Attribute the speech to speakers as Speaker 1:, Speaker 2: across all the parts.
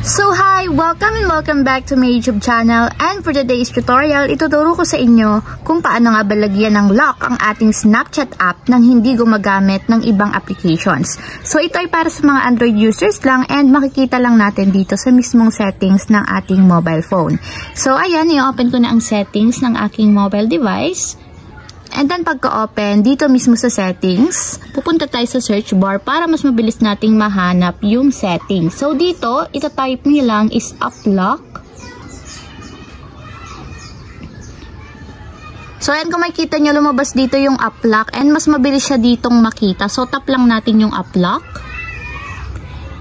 Speaker 1: So hi! Welcome and welcome back to my YouTube channel, and for today's tutorial, ituturo ko sa inyo kung paano nga balagyan ng lock ang ating Snapchat app nang hindi gumagamit ng ibang applications. So ito ay para sa mga Android users lang and makikita lang natin dito sa mismong settings ng ating mobile phone. So ayan, i-open ko na ang settings ng aking mobile device. And then pagka-open, dito mismo sa settings, pupunta tayo sa search bar para mas mabilis nating mahanap yung settings. So dito, itatype nyo lang is app lock. So ayan, kung makikita nyo, lumabas dito yung app lock and mas mabilis siya ditong makita. So tap lang natin yung app lock.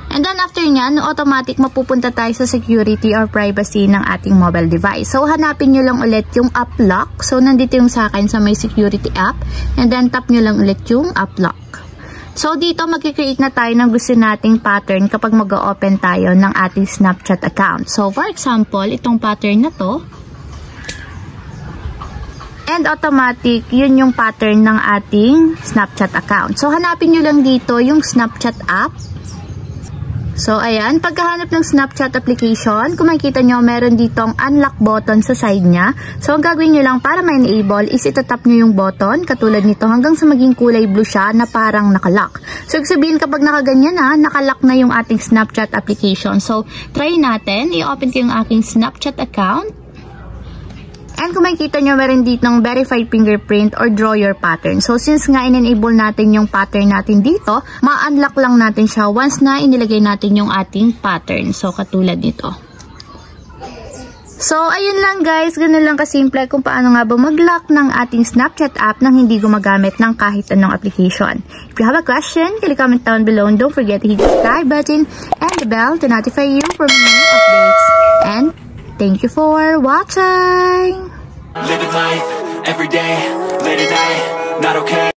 Speaker 1: And then after nyan, automatic mapupunta tayo sa security or privacy ng ating mobile device. So hanapin nyo lang ulit yung app lock. So nandito yung sa akin sa may security app. And then tap nyo lang ulit yung app lock. So dito magkikreate na tayo ng gusto nating pattern kapag mag-open tayo ng ating Snapchat account. So for example, itong pattern na to. And automatic, yun yung pattern ng ating Snapchat account. So hanapin nyo lang dito yung Snapchat app. So, ayan, pagkahanap ng Snapchat application, kung makikita nyo, meron ditong unlock button sa side niya. So, ang gagawin nyo lang para ma-enable is itatap nyo yung button, katulad nito, hanggang sa maging kulay blue siya na parang nakalock. So, sabihin kapag nakaganyan na, nakalock na yung ating Snapchat application. So, try natin. I-open ko yung aking Snapchat account. And kung makikita nyo, meron ditong verified fingerprint or draw your pattern. So, since nga in-enable natin yung pattern natin dito, ma-unlock lang natin siya once na inilagay natin yung ating pattern. So, katulad nito. So, ayun lang guys. Ganun lang kasimple kung paano nga ba mag-lock ng ating Snapchat app nang hindi gumagamit ng kahit anong application. If you have a question, comment down below and don't forget to hit the subscribe button and the bell to notify you for new updates. And thank you for watching!
Speaker 2: Living life, every day, late at night, not okay.